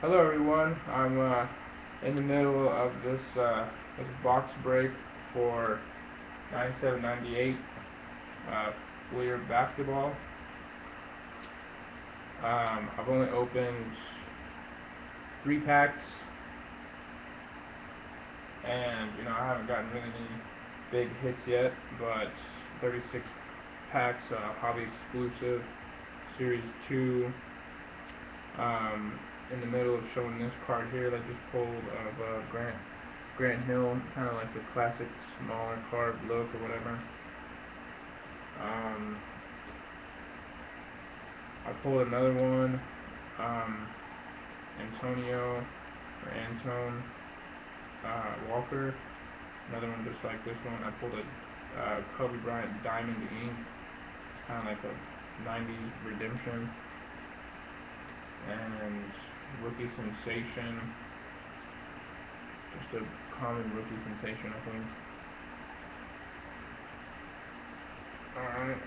Hello everyone. I'm in the middle of this box break for 97-98 Fleer basketball. I've only opened 3 packs, and I haven't gotten really any big hits yet. But 36 packs, hobby exclusive, series 2. In the middle of showing this card here that I just pulled of Grant Hill, kind of like the classic smaller card look or whatever. Um, I pulled another one, um, Antonio or Antone Walker. Another one just like this one. I pulled a Kobe Bryant Diamond Ink, kind of like a '90s redemption, and rookie sensation. Just a common rookie sensation, I think. Alright.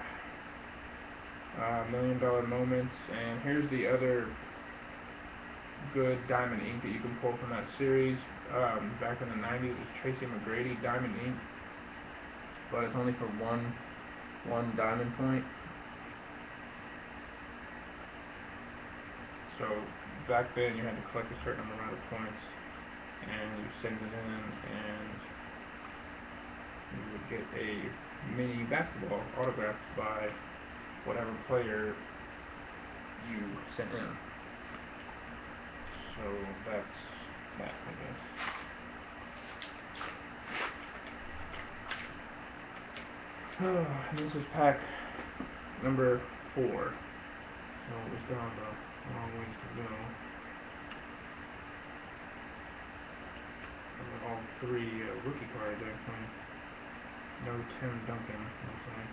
$1 million moments, and here's the other good diamond ink that you can pull from that series. Back in the '90s, it was Tracy McGrady diamond ink, but it's only for one diamond point. So back then, you had to collect a certain amount of points, and you send it in, and you would get a mini basketball autographed by whatever player you sent in. So that's that, I guess. This is pack number 4. So we still have a long ways to go. All 3 rookie cards, actually. No Tim Duncan, looks like.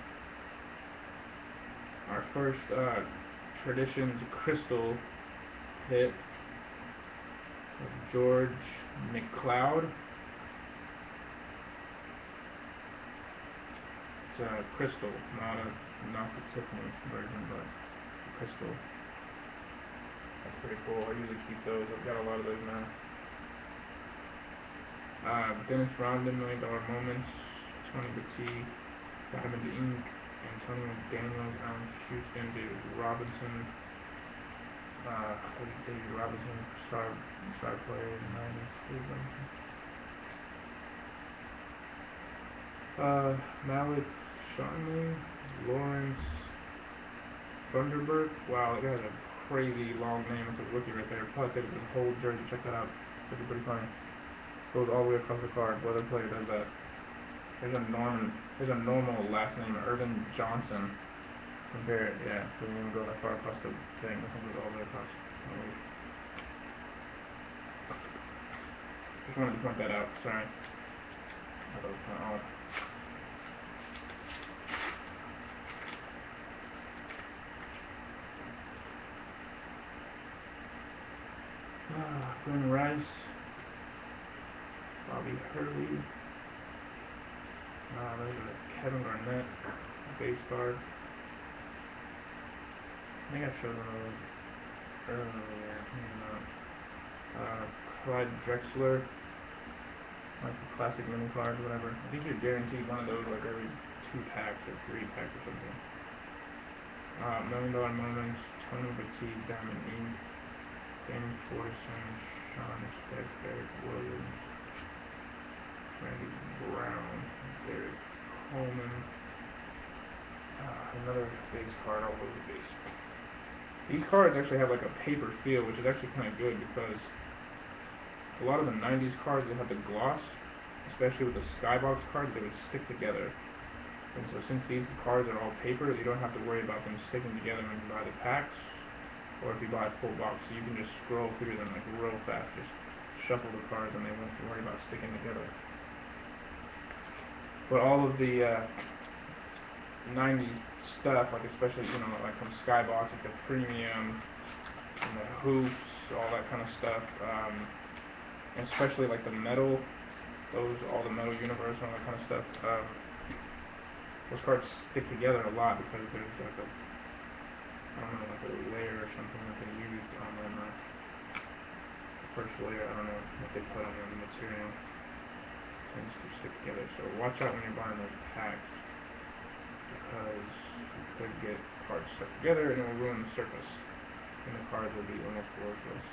Our first Traditions Crystal hit of George McLeod. It's a crystal, not the Tiffany version, but the crystal. That's pretty cool. I usually keep those. I've got a lot of those now. Dennis Rodman, $1 million moments. Tony Batiste, Diamond Ink. Antonio Daniels, Allen Houston, David Robinson. David Robinson, star player in the '90s. David Robinson. Malik Shotney, Lawrence Thunderberg. Wow, that guy has a crazy long name. It's a rookie right there. Probably said his whole jersey. Check that out. That'd be pretty funny. Goes all the way across the card. What other player does that? There's a normal last name, Irvin Johnson. Compare it, yeah. Doesn't even go that far across the thing. This one goes all the way across. Just wanted to point that out. Sorry. I thought it was kind of odd. Glenn Rice, Bobby Hurley. There's a Kevin Garnett base card. I think I showed one of those earlier. Maybe not. Clyde Drexler, like the classic mini cards, whatever. I think you're guaranteed one of those like every 2 packs or 3 packs or something. $1 million moments. Tony Batiste, Diamond Ink. Danny Forson, Sean Speck, Derek Williams, Randy Brown, Derek Coleman. Another base card all over the base. These cards actually have like a paper feel, which is actually kind of good because a lot of the '90s cards that have the gloss, especially with the skybox cards, they would stick together. And so since these cards are all paper, you don't have to worry about them sticking together when you buy the packs, or if you buy a full box, so you can just scroll through them like real fast, just shuffle the cards and they won't worry about sticking together. But all of the '90s stuff, like especially like from Skybox, like the premium and the hoops, all that kind of stuff, and especially like the metal, all the metal universe and all that kind of stuff. Those cards stick together a lot because there's like I don't know, like a layer or something that they used on them. first layer. I don't know what they put on the material. Tends to stick together. So watch out when you're buying those packs, because you could get parts stuck together and it will ruin the surface, and the cards will be almost worthless.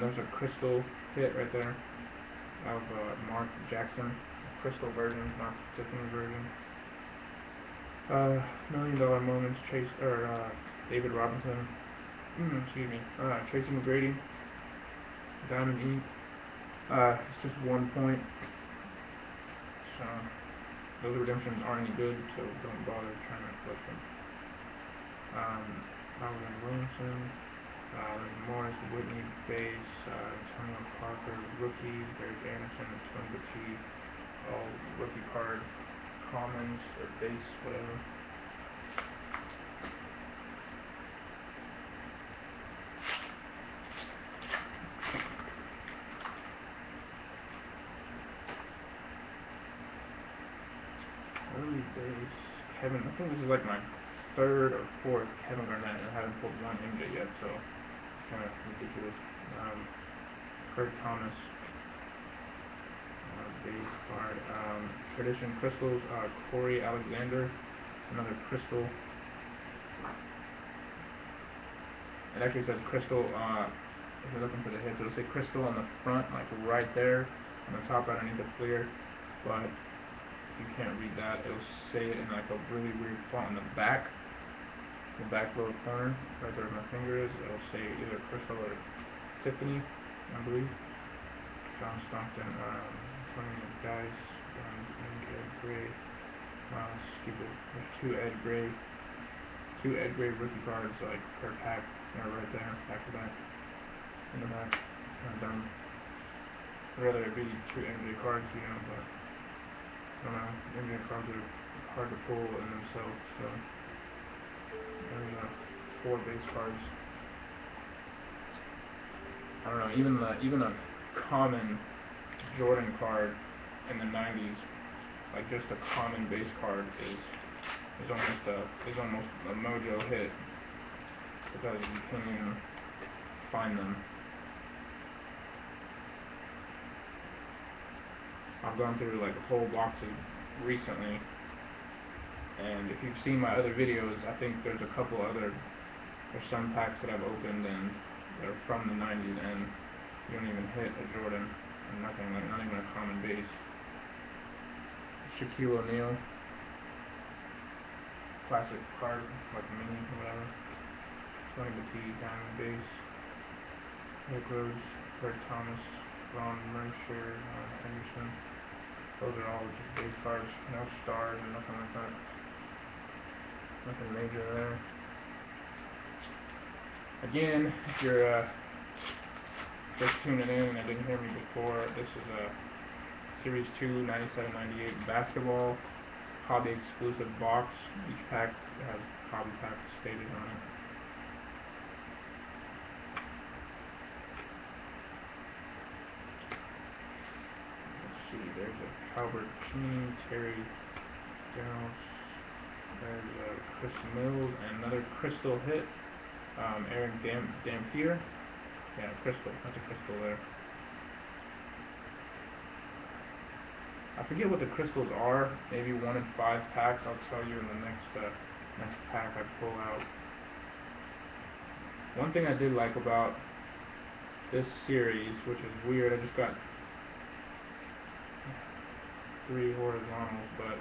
There's a crystal hit right there of Mark Jackson, crystal version, not Tiffany version. $1 Million Moments, David Robinson, excuse me, Tracy McGrady, Diamond Ink. It's just 1 point, so those redemptions aren't any good, so don't bother trying to flip them. Howard Williamson, Morris Whitney base, Antonio Parker rookie, Derek Anderson, Tony Batiste, all rookie card, commons or base, whatever. Early base, Kevin. I think this is like my third or fourth Kevin Garnett, and I haven't pulled one MJ yet, so it's kind of ridiculous. Kurt Thomas, base card. Tradition Crystals, Corey Alexander, another crystal. It actually says crystal, if you're looking for the hits, it'll say crystal on the front, like right there, on the top right underneath the clear, but you can't read that. It'll say it in like a really weird font in the back lower corner, right there where my finger is. It'll say either Crystal or Tiffany, I believe. John Stockton, Tony Dice, Ed Gray, stupid. There's two Ed Gray rookie cards, like per pack, right there, back to back, in the back. Dumb. I'd rather it be two MJ cards, but I don't know, MJ cards are hard to pull in themselves, so there's 4 base cards. I don't know, even a common Jordan card in the 90s, like just a common base card is almost a mojo hit, because you can't even find them. I've gone through like whole boxes recently, and if you've seen my other videos, I think there's some packs that I've opened and they're from the 90s, and you don't even hit a Jordan, or not even a common base. Shaquille O'Neal, classic card, like mini or whatever. Tony Batiste, diamond base. Rick Rose, Kurt Thomas, Ron Mercer, Henderson. Those are all just base cards, no stars or nothing like that. Nothing major there. Again, if you're just tuning in and didn't hear me before, this is a Series 2 97-98 basketball hobby exclusive box. Each pack has hobby pack stated on it. Let's see, there's a Calvert Cheney, Terry Jones, there's a Chris Mills, and another crystal hit. Aaron Dampier. Yeah, crystal. That's a crystal there. I forget what the crystals are. Maybe 1 in 5 packs. I'll tell you in the next pack I pull out. One thing I did like about this series, which is weird, I just got 3 horizontals, but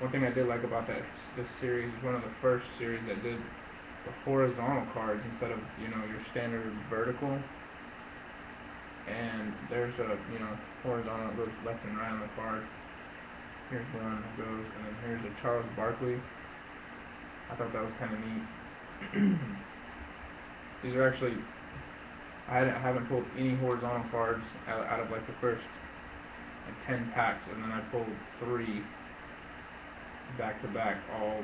one thing I did like about this series is one of the first series that did the horizontal cards instead of your standard vertical. And there's a horizontal that goes left and right on the card. Here's one that goes, and then here's a Charles Barkley. I thought that was kind of neat. These are actually, I haven't pulled any horizontal cards out of like the first 10 packs, and then I pulled 3 back to back, all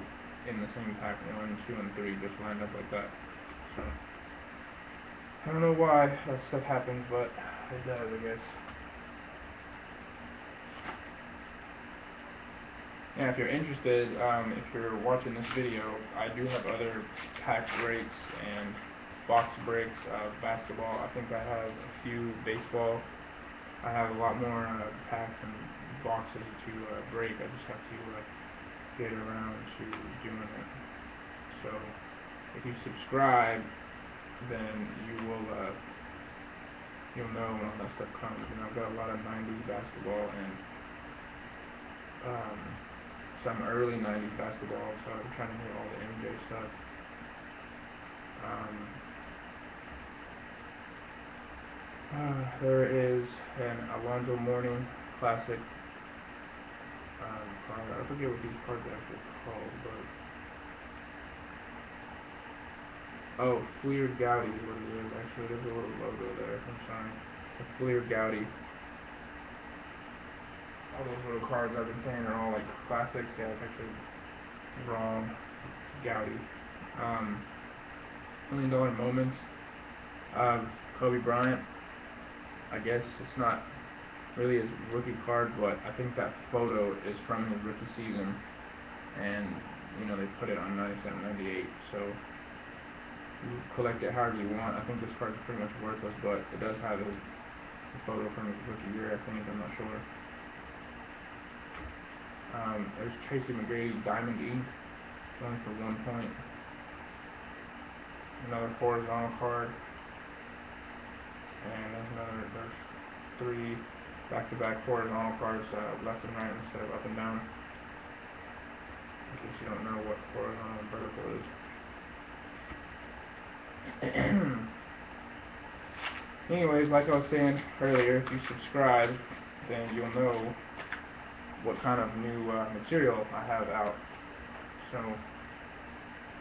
in the same pack. 1, 2, and 3 just lined up like that. So I don't know why that stuff happens, but it does, I guess. And if you're interested, if you're watching this video, I do have other pack breaks and box breaks of basketball. I think I have a few baseball. I have a lot more packs and boxes to break. I just have to get around to doing it. So if you subscribe, then you'll know when all that stuff comes. You know, I've got a lot of '90s basketball and um, some early '90s basketball. So I'm trying to hit all the MJ stuff. Um, there is an Alonzo Mourning classic card. I forget what these cards are actually called, but oh, Fleer Goudy is what it is. Actually, there's a little logo there. I'm sorry. The Fleer Goudy. All those little cards I've been saying are all like classics. Yeah, it's actually wrong. Goudy. $1 million moments of Kobe Bryant. I guess it's not really his rookie card, but I think that photo is from his rookie season, and you know they put it on 97, 98. So you collect it however you want. I think this card is pretty much worthless, but it does have his photo from his rookie year. I think I'm not sure. There's Tracy McGrady Diamond Ink, only for 1 point. Another horizontal card, and there's 3 back-to-back horizontal cards, left and right instead of up and down. In case you don't know what horizontal and vertical is. Anyways, like I was saying earlier, if you subscribe, then you'll know what kind of new material I have out. So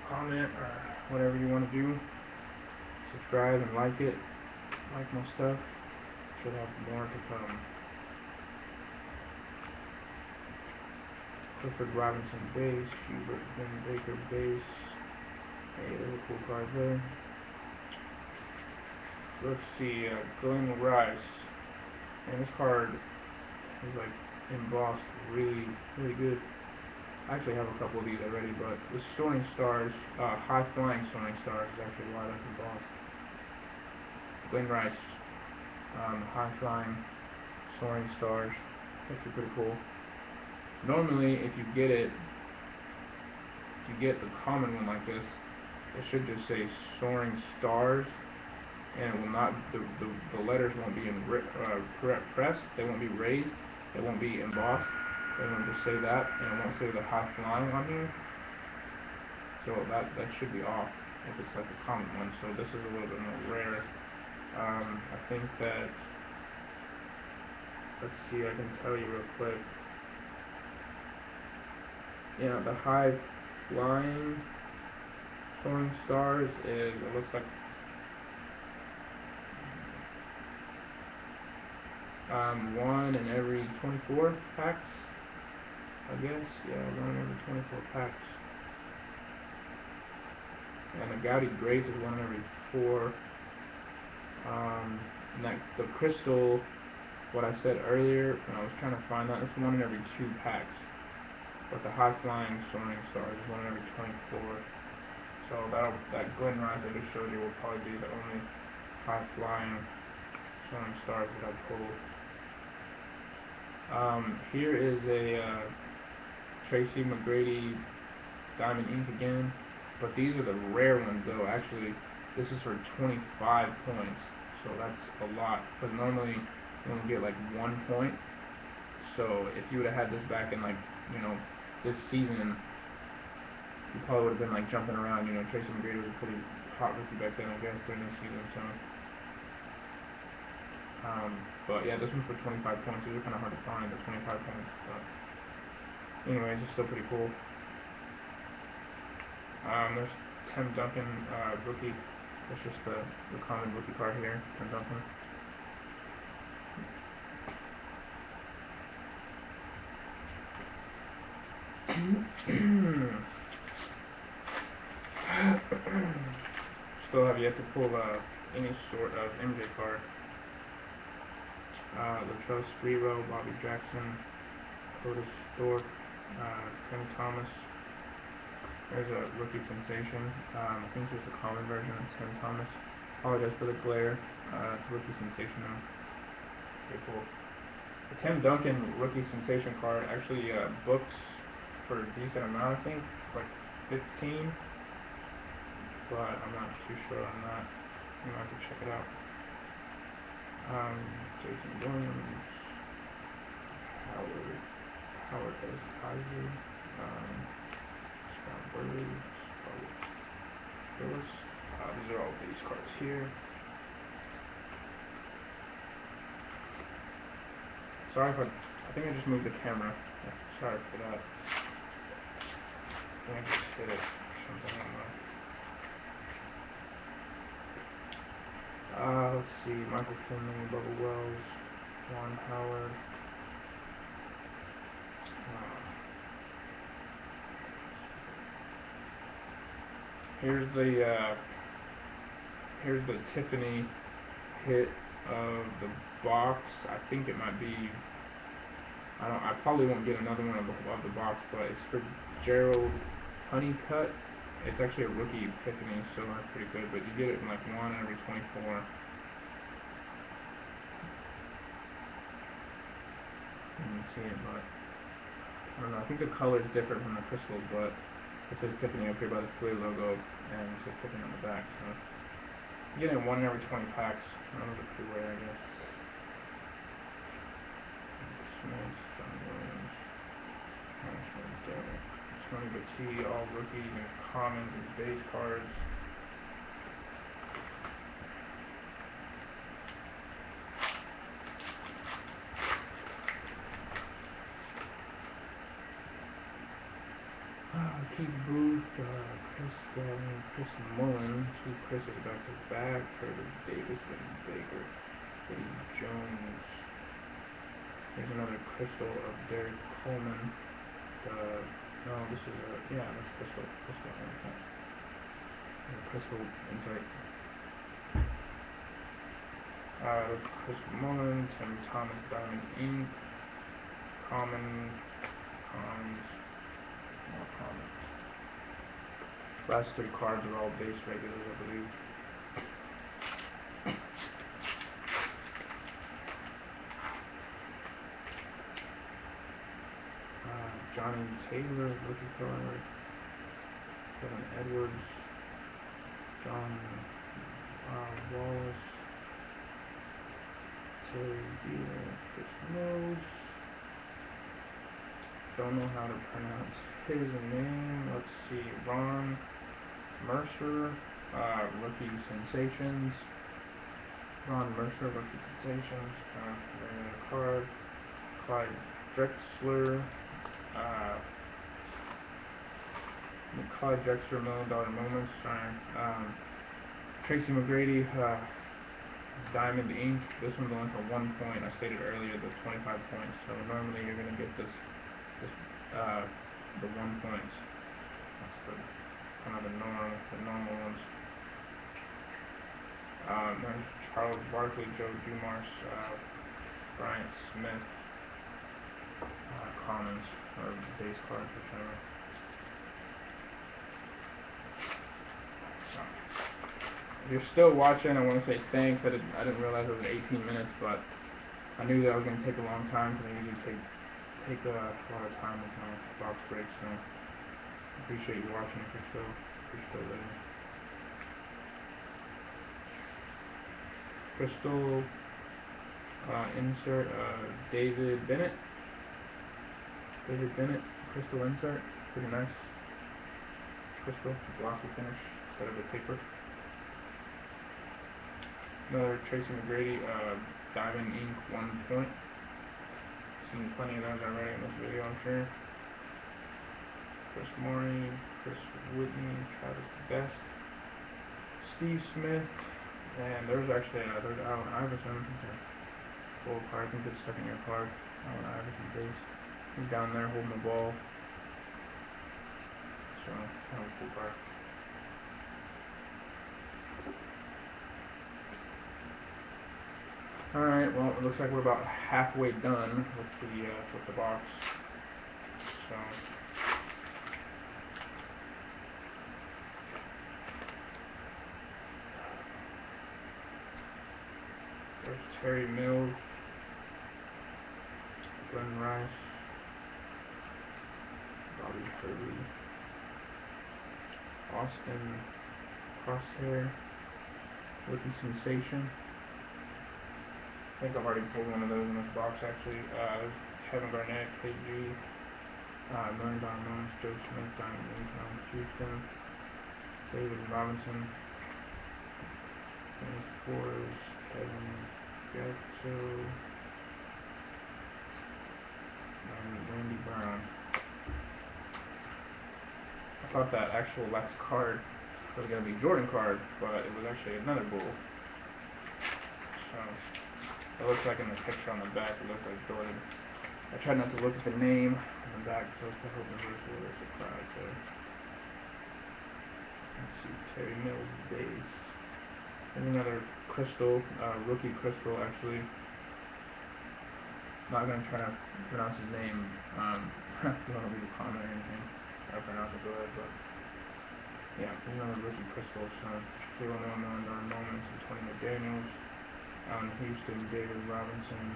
comment or whatever you want to do. Subscribe and like it. Like my stuff. Should have more to come. Clifford Robinson base, Hubert Ben Baker base. Hey, there's a cool card there. Let's see, Glenn Rice. And this card is like embossed really, really good. I actually have a couple of these already, but the Soaring Stars, High Flying Soaring Stars is actually why that's embossed. Glenn Rice, High Flying Soaring Stars. Actually pretty cool. Normally, if you get the common one like this, it should just say Soaring Stars, and it will not, the letters won't be pressed, they won't be raised, they won't be embossed, they won't just say that, and it won't say the High Flying on here. So that should be off if it's like a common one. So this is a little bit more rare. I think that, let's see, I can tell you real quick. Yeah, the High Flying Soaring Stars is, it looks like 1 in every 24 packs, I guess. Yeah, 1 in every 24 packs. And the Goudy Great is 1 in every 4. And the crystal, what I said earlier when I was trying to find that, it's 1 in every 2 packs. But the High Flying Soaring Stars is 1 in every 24. So that Glen Rice I just showed you will probably be the only High Flying Soaring Stars that I pulled. Here is a Tracy McGrady Diamond Ink again, but these are the rare ones though. Actually, this is for 25 points, so that's a lot, because normally you only get like 1 point. So if you would have had this back in, like, you know, this season, you probably would have been like jumping around. You know, Tracy McGrady was a pretty hot rookie back then, I guess, during this season. So but yeah, this one's for 25 points. These are kind of hard to find, the 25 points. But anyways, it's still pretty cool. There's Tim Duncan rookie. That's just the common rookie card here, Tim Duncan. Still have yet to pull any sort of MJ card. Latrell Sprewell, Bobby Jackson, Curtis Thorpe, Kenny Thomas. There's a rookie sensation. I think it's the common version of Tim Thomas. Apologize for the glare. It's rookie sensation though. Pretty cool. The Tim Duncan rookie sensation card actually books for a decent amount, I think, like 15, but I'm not too sure on that. You might have to check it out. Jason Williams, Howard, Howard S. Kaiser, Scott Burley, Phyllis. These are all base cards here. Sorry if I think I just moved the camera. Sorry for that. I think I just hit it or something, I don't know. Let's see, Michael Finley, Bubba Wells, Juan Howard. Here's the Tiffany hit of the box. I think it might be. I probably won't get another one of the box, but it's for Gerald Honeycutt. It's actually a rookie Tiffany, so that's pretty good. But you get it in like 1 every 24. You can see it, but I don't know. I think the color is different from the crystals, but it says Tiffany up here by the Fleer logo, and it says Tiffany on the back. So you get it in 1 every 20 packs. Those are pretty rare, I guess. Smith, John Williams, Tony Battie, all rookies and commons and base cards. Keith Booth, Chris Mullen, 2 Chris's back to back, Herbert Davis, Vinny Baker, Eddie Jones. Here's another crystal of Derek Coleman. No, this is that's crystal. Crystal insert. Chris Mullen, Tim Thomas, Diamond Ink, Commons, more Commons. Last 3 cards are all base regulars, I believe. Johnny Taylor, rookie card. Kevin Edwards, John Wallace, Terry Beer, Chris Rose. Don't know how to pronounce his name. Let's see, Ron Mercer, rookie sensations. Ron Mercer, rookie sensations. Regular card. Clyde Drexler. Clyde Drexler, $1 Million Moments. Tracy McGrady, Diamond Ink. This one's only for 1 point. I stated earlier the 25 points. So normally you're gonna get the 1 points. That's kind of the normal ones. There's Charles Barkley, Joe Dumars, Bryant Smith, commons or base cards, whichever. If you're still watching, I want to say thanks. I didn't realize it was 18 minutes, but I knew that was going to take a long time because I usually take a lot of time with my box breaks. So appreciate you watching if you're still there. Crystal insert David Bennett, crystal insert, pretty nice. Crystal, glossy finish instead of the paper. Another Tracy McGrady, Diamond Ink, 1 point. Seen plenty of those already in this video, I'm sure. Chris Morey, Chris Whitney, Travis Best, Steve Smith, and there's Allen Iverson. Full card, I think it's second year card. Allen Iverson base. He's down there holding the ball. So, kind of a cool card. Alright, well, it looks like we're about halfway done with the box. So, There's Terry Mills, Glenn Rice, Bobby Hurley, Austin Crosshair, Rookie Sensation. I think I've already pulled one of those in this box actually. There's Kevin Garnett, KG, Million Dollar Moments, Joe Smith, Diamond Income, Houston, David Robinson, Kenny Forrest, Kevin Gatto, and Randy Brown. I thought that actual last card was going to be Jordan card, but it was actually another Bull. So, it looks like in the picture on the back, it looks like Jordan. I tried not to look at the name on the back, so I hope there's a little surprise there. Let's see, Terry Mills base. There's another crystal, rookie crystal actually. Not gonna try to pronounce his name. If you want to leave a comment or anything, I pronounce it, go ahead. But yeah, there's another rookie crystal. So Illinois Million Dollar Moments, Tony McDaniels, Houston, David Robinson,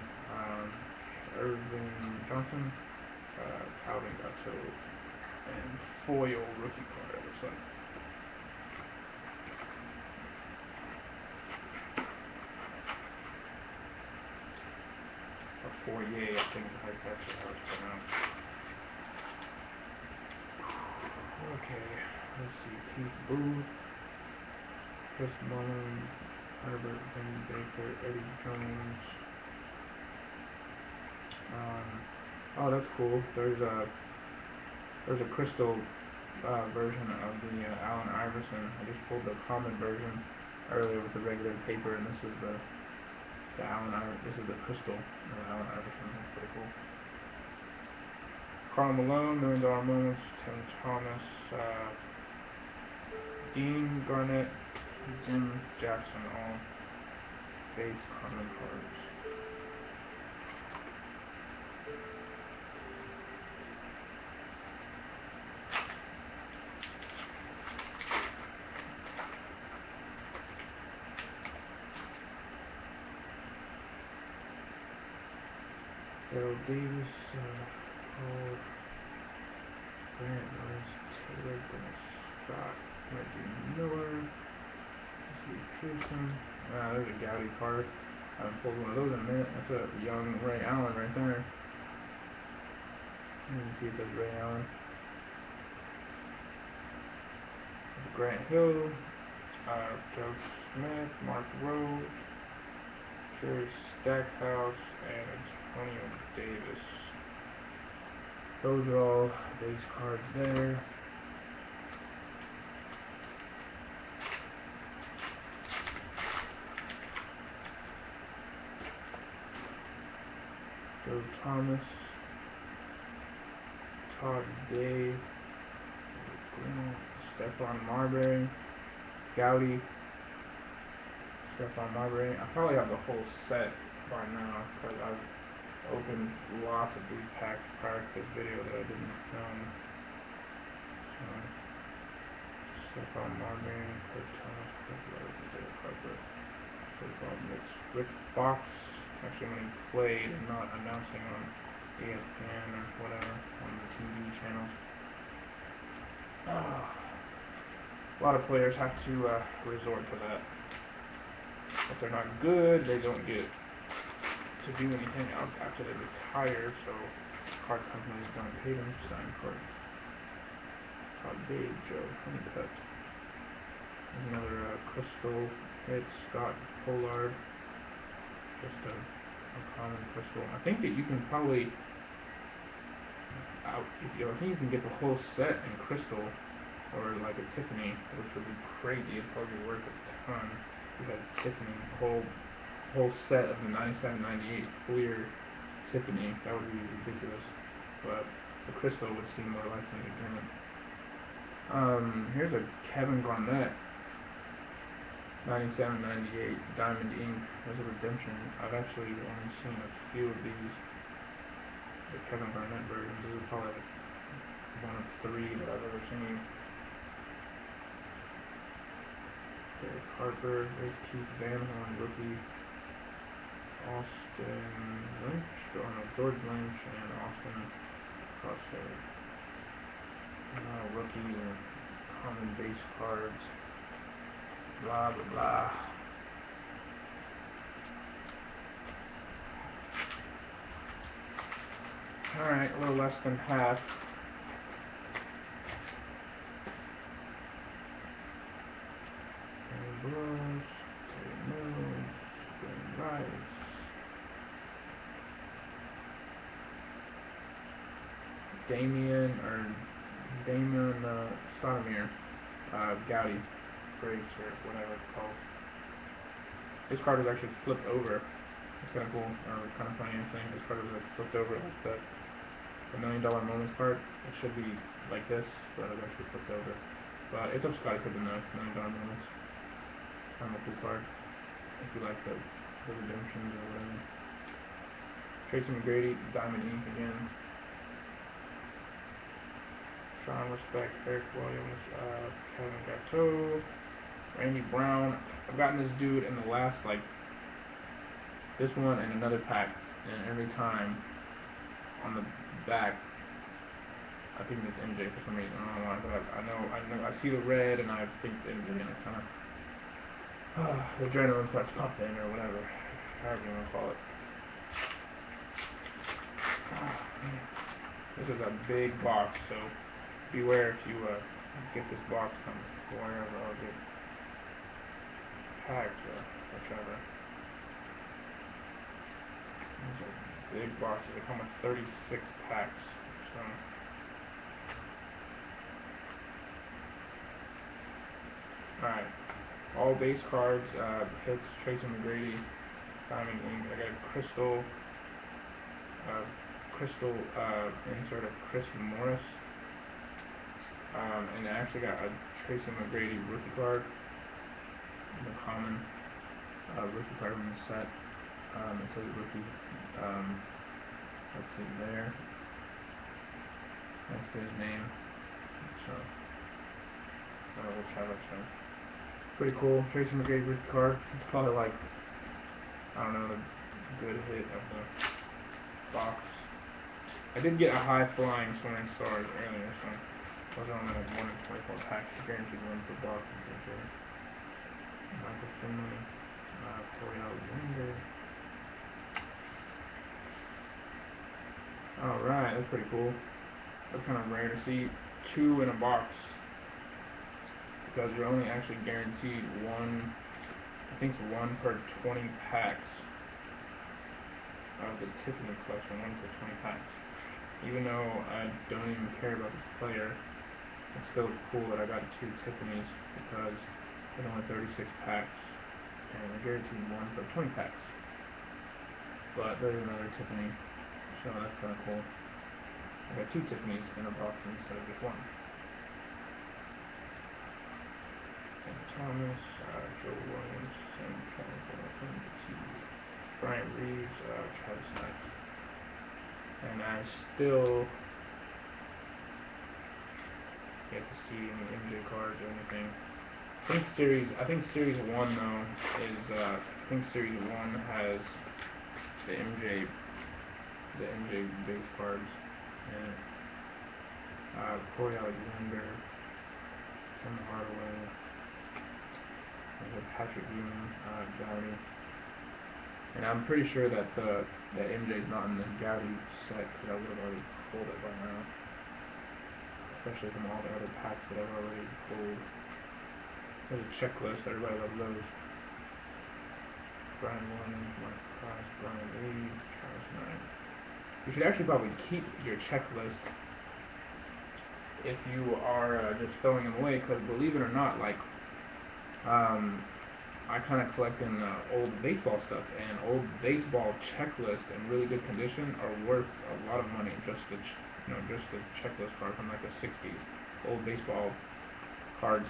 Irvin Johnson, Calvin Gatto, and foil rookie card. It looks like. Foyer, I think that's actually how it's pronounced. Okay, let's see. Keith Booth, Chris Mullen, Herbert Van Baker, Eddie Jones. Oh, that's cool. There's a crystal version of the Allen Iverson. I just pulled the common version earlier with the regular paper, and this is the this is the crystal of Allen Iverson. That's pretty cool. Karl Malone, Million Dollar Moments, Tim Thomas, Dean Garnett, Jim Jackson, all base common cards. Daryl Davis, Paul Grant, Lawrence Taylor, Dennis Scott, Reggie Miller, Steve Pearson. There's a Gowdy card. I haven't pulled one of those in a minute. That's a young Ray Allen right there. You can see it says Ray Allen. There's Grant Hill, Joe Smith, Mark Rowe, Jerry Stackhouse, and Antonio Davis. Those are all base cards there. Joe Thomas, Todd Day, Stephon Marbury, Gowdy, Stephon Marbury. I probably have the whole set by now because I've opened lots of these packs prior to this video that I didn't film. Stephon Marbury, Kurt Thomas, Football Mix, Rick Fox, actually when he played and not announcing on ESPN or whatever, on the TV channels. A lot of players have to resort to that. If they're not good, they don't get to do anything else after they retire, so card companies don't pay them to sign cards. Todd Day, Joe Honeycutt. There's another crystal hit, Scott Pollard. Just a common crystal. I think that you can probably I think you can get the whole set in crystal or like a Tiffany, which would be crazy. It'd probably be worth a ton. You had Tiffany, whole set of the 97-98 clear Tiffany. That would be ridiculous. But the crystal would seem more likely again. Here's a Kevin Garnett 97-98 Diamond Ink. There's a redemption. I've actually only seen a few of these. The Kevin Garnett versions. This is probably like one of 3 that I've ever seen. Derek Harper, there's Keith Van Horn, rookie. Austin Lynch, or no, George Lynch and Austin Crosshair. Rookies and common base cards. Blah blah blah. Alright, a little less than half. Bruce, Moon, Rice. Damien Stoudemire, Gaudy, Braves, or whatever it's called. This card was actually flipped over. It's kind of cool, or kind of funny I think. This card was like flipped over like the $1 million moments card. It should be like this, but it was actually flipped over. But it's up Scotty Pippen though, $1 million moments. Kind of a cool card. If you like the redemptions or whatever. Tracy McGrady, Diamond Ink again. Sean Respect, Eric Williams, Kevin Gatto, Randy Brown. I've gotten this dude in the last, like, this one and another pack, and every time on the back, I think it's MJ for some reason. I don't know why, but I see the red and I think it's MJ, and I kind of the adrenaline starts pumping or whatever, however you want to call it. This is a big box, so beware if you get this box from wherever I'll get packed or whichever. These are big boxes. They come with 36 packs. So alright. All base cards, hits, Tracy McGrady, Diamond Ink. I got a crystal insert of Chris Morris. And I actually got a Tracy McGrady rookie card. The common rookie card from the set. It says rookie. Let's see there. Next to his name. So, whichever. So, pretty cool. Tracy McGrady rookie card. It's probably like, I don't know, the good hit of the box. I did get a high flying Soaring Stars earlier, so I was only like 1 in 24 packs. Guaranteed one per box. Michael Finley, Corey Alexander. Alright, that's pretty cool. That's kind of rare to see 2 in a box, because you're only actually guaranteed one, I think it's 1 per 20 packs of the Tiffany collection, 1 per 20 packs. Even though I don't even care about this player, it's still cool that I got 2 Tiffany's, because there's only 36 packs, and you're guaranteed 1 per 20 packs. But there's another Tiffany, so that's kind of cool. I got 2 Tiffany's in a box instead of just 1. Sam Thomas, Joe Williams, Sam Campbell, Bryant Reeves, Travis Knight. And I still get to see any MJ cards or anything. I think series 1 though is I think series 1 has the MJ base cards in it. Corey Alexander, Tim Hardaway, Patrick Ewing, Gowdy. And I'm pretty sure that the MJ's not in the Gowdy set, because I would have already pulled it by now. Especially from all the other packs that I've already pulled. There's a checklist, everybody loves those. Brian Williams, Mike Cross, Brian Lee, Travis Knight. You should actually probably keep your checklist if you are just throwing them away, because believe it or not, like, I kind of collect in old baseball stuff, and old baseball checklists in really good condition are worth a lot of money. Just the checklist card from like the 60s, old baseball cards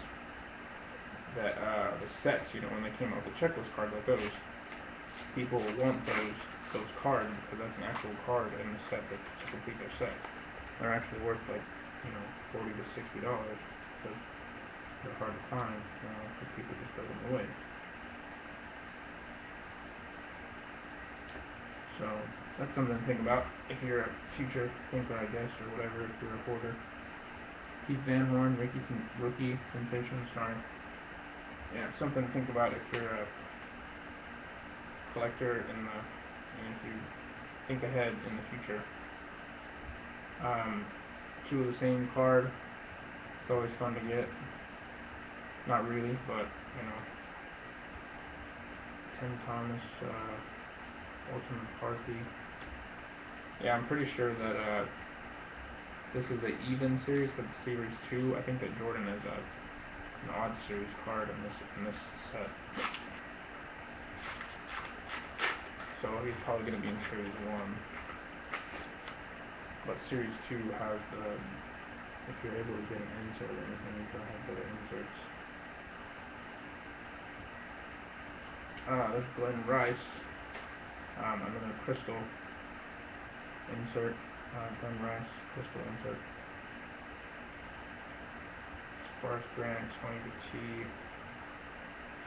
that the sets, when they came out with the checklist cards like those, people want those cards because that's an actual card in the set to complete their set. They're actually worth like $40 to $60 because they're hard to find, because people just throw them away. So that's something to think about if you're a future thinker, I guess, or whatever. If you're a hoarder. Keith Van Horn, rookie sensation. Sorry. Yeah, something to think about if you're a collector and if you think ahead in the future. Two of the same card. It's always fun to get. Not really, but you know. Tim Thomas, Ultimate McCarthy. Yeah, I'm pretty sure that this is an even series, but series 2. I think that Jordan is an odd series card in this set. So he's probably going to be in series 1. But series 2 has if you're able to get an insert or anything, you can have better inserts. There's Glenn Rice. Another crystal insert. Glenn Rice, crystal insert. Forrest Grant, Tony Batiste,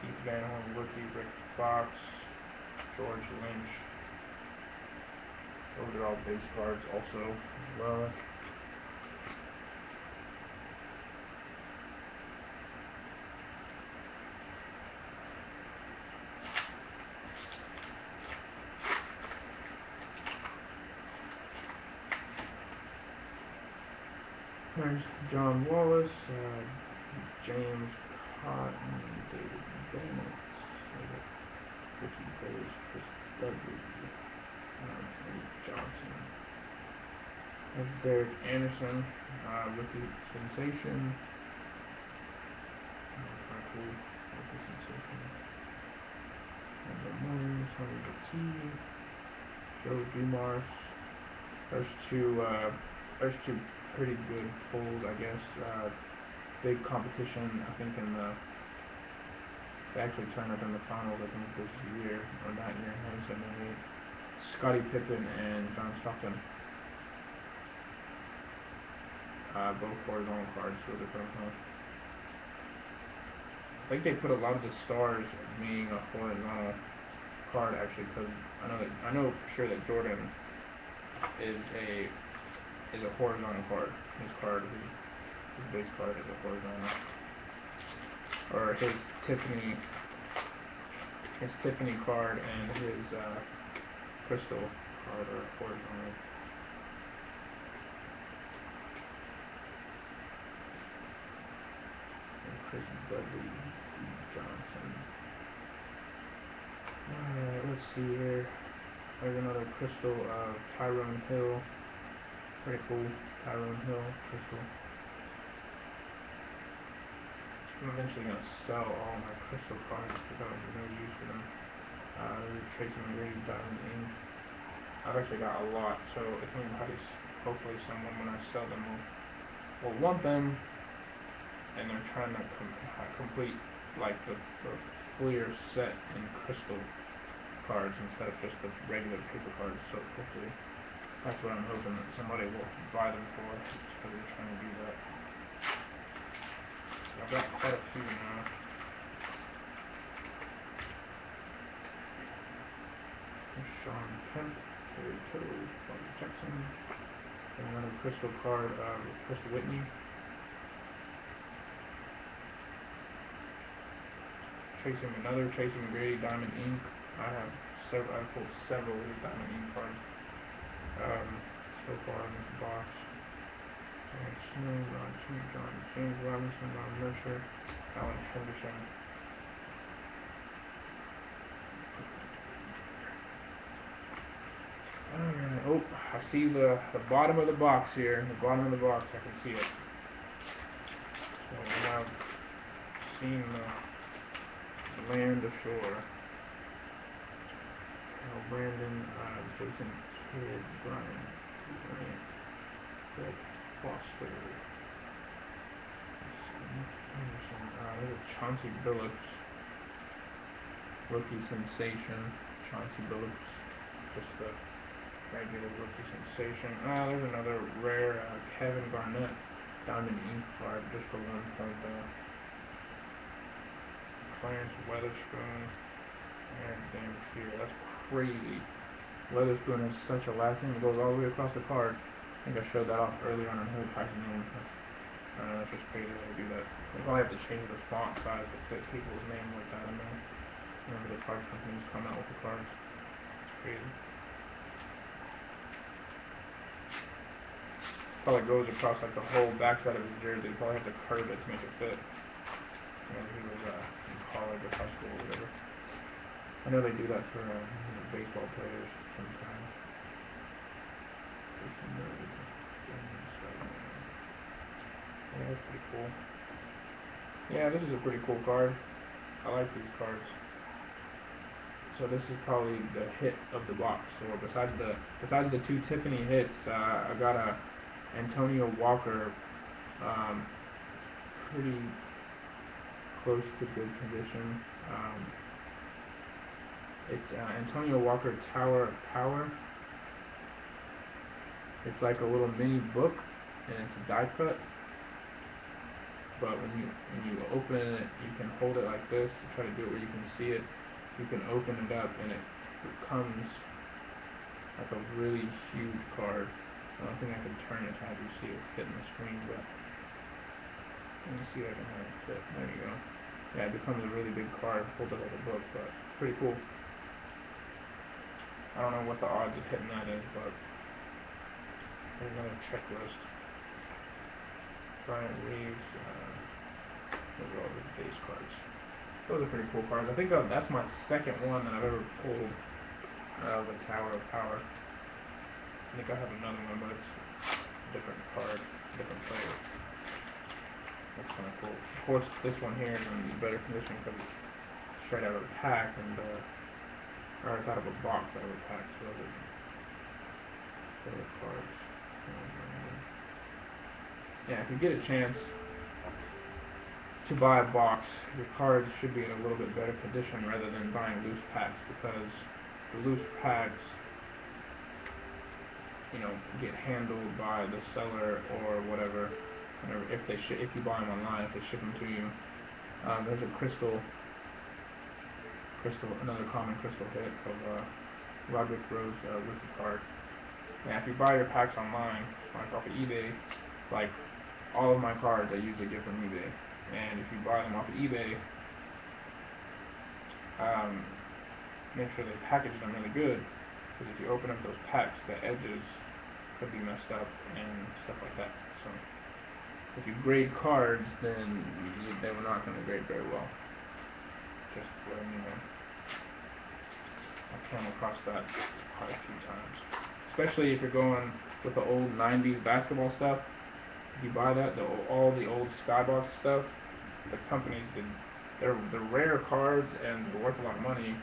Keith Van Horn, rookie, Rick Fox, George Lynch. Those are all base cards also as well. There's John Wallace, James Cotton, David Bennett, Ricky Graves, Chris Dudley, Eddie Johnson. There's Derek Anderson, rookie sensation. Cool, rookie sensation. Wendell Moon, Tony Batiste, Joe Dumars. There's two pretty good pulls, I guess. Big competition, I think, they actually turned up in the finals, I think, this year, or that year, 1978. Scottie Pippen and John Stockton. Both horizontal cards, so they're horizontal. I think they put a lot of the stars being a horizontal card, actually, because I know for sure that Jordan is a horizontal card. His base card is a horizontal. Or his Tiffany card and his crystal card are horizontal. And Chris Dudley, Johnson. Alright, let's see here. There's another crystal of Tyrone Hill. Pretty cool, Tyrone Hill crystal. I'm eventually going to sell all my crystal cards because there's no use for them. There's Tracy McGrady, Diamond Ink. I've actually got a lot, so if anybody's, hopefully someone when I sell them will want them, and they're trying to complete like the clear set in crystal cards instead of just the regular paper cards, so hopefully that's what I'm hoping that somebody will buy them for, because they're trying to do that. So I've got quite a few now. There's Sean Kemp, Terry Toe, Bobby Jackson, and another crystal card of Chris Whitney. Another Tracy McGrady, Diamond Ink. I've pulled several of these Diamond Ink cards so far in this box. Aaron Snow, Ron St. John, James Robinson, Ron Mercer, Alan Henderson. Alright, oh, I see the bottom of the box here. The bottom of the box, I can see it. So we have seen the land ashore. Brandon, Jason Kidd, Brian Grant, Greg Foster, Anderson, there's a Chauncey Billups, rookie sensation. Chauncey Billups, just the regular rookie sensation. There's another rare Kevin Garnett Diamond Ink card, just for 1 point there. Clarence Weatherspoon, Aaron Dampier, that's crazy. leather spoon has such a lasting. It goes all the way across the card. I think I showed that off earlier on whole packs name. That's just crazy how they do that. They probably have to change the font size to fit people's name like that in there. Whenever the card companies come out with the cards. It's crazy. Probably goes across like the whole backside of his jersey. They probably have to curve it to make it fit. He was in college or high school or whatever. I know they do that for baseball players sometimes. Yeah, that's pretty cool. Yeah, this is a pretty cool card. I like these cards. So this is probably the hit of the box. So besides the two Tiffany hits, I got a Antonio Walker, pretty close to good condition. It's Antonio Walker Tower of Power. It's like a little mini book, and it's a die cut. But when you open it, you can hold it like this. Try to do it where you can see it. You can open it up, and it becomes like a really huge card. I don't think I can turn it to have you see it fit in the screen, but let me see if I can have it fit. There you go. Yeah, it becomes a really big card. Hold it like a book, but pretty cool. I don't know what the odds of hitting that is, but there's another checklist. Bryant Reeves. Those are all the base cards. Those are pretty cool cards. I think that's my second one that I've ever pulled out of the Tower of Power. I think I have another one, but it's a different card, different player. That's kind of cool. Of course, this one here is in better condition because it's straight out of the pack, or it's out of a box out of a pack. So those are cards. Yeah, if you get a chance to buy a box, your cards should be in a little bit better condition rather than buying loose packs, because the loose packs, get handled by the seller or whatever. If you buy them online, if they ship them to you. There's a another common crystal hit of Roderick Rose rookie card. Yeah, if you buy your packs online, like off of eBay, like all of my cards I usually get from eBay. And if you buy them off of eBay, make sure they package them really good, because if you open up those packs, the edges could be messed up and stuff like that. So if you grade cards, then they were not going to grade very well. Just letting you know. I came across that quite a few times, especially if you're going with the old '90s basketball stuff. If you buy that, all the old skybox stuff, the companies they're rare cards and they're worth a lot of money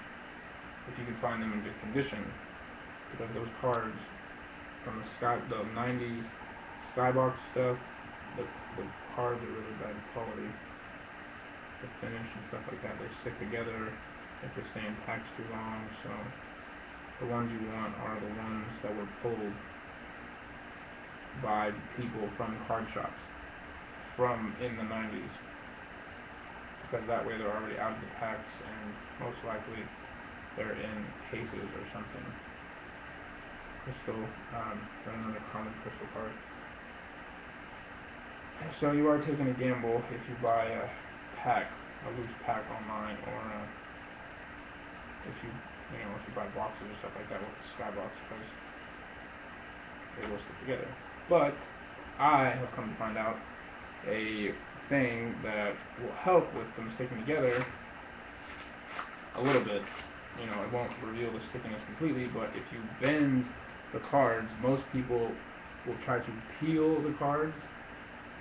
if you can find them in good condition, because those cards from the '90s skybox stuff, the cards are really bad quality. The finish and stuff like that, they stick together if they stay in packs too long. So the ones you want are the ones that were pulled by people from card shops from in the '90s, because that way they're already out of the packs and most likely they're in cases or something. Crystal, another common crystal card. So you are taking a gamble if you buy a loose pack online, or if you buy boxes or stuff like that with the skybox, because they will stick together. But I have come to find out a thing that will help with them sticking together a little bit. It won't reveal the stickiness completely, but if you bend the cards, most people will try to peel the cards.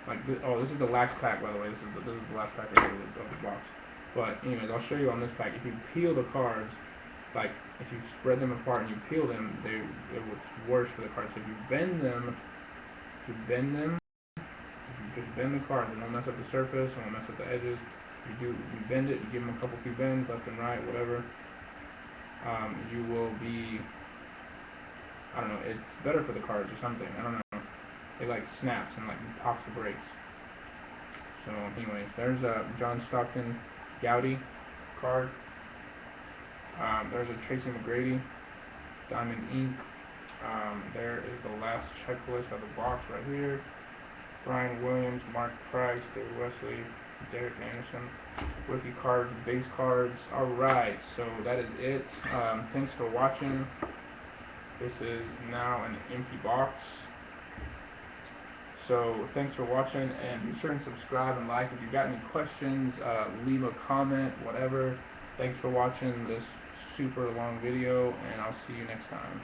This is the last pack, by the way. This is the last pack of the box. But anyways, I'll show you on this pack. If you peel the cards, like if you spread them apart and you peel them, it was worse for the cards. So if you bend them, if you just bend the cards, it won't mess up the surface, it won't mess up the edges. You bend it, you give them a few bends, left and right, whatever. You will be, I don't know, it's better for the cards or something. I don't know. It like snaps and like pops the brakes. So anyways, there's a John Stockton Gowdy card. There's a Tracy McGrady Diamond Ink. There is the last checklist of the box right here. Brian Williams, Mark Price, David Wesley, Derek Anderson, rookie cards, base cards. Alright, so that is it. Thanks for watching. This is now an empty box. So thanks for watching, and be sure and subscribe and like. If you got any questions, leave a comment, whatever. Thanks for watching this super long video, and I'll see you next time.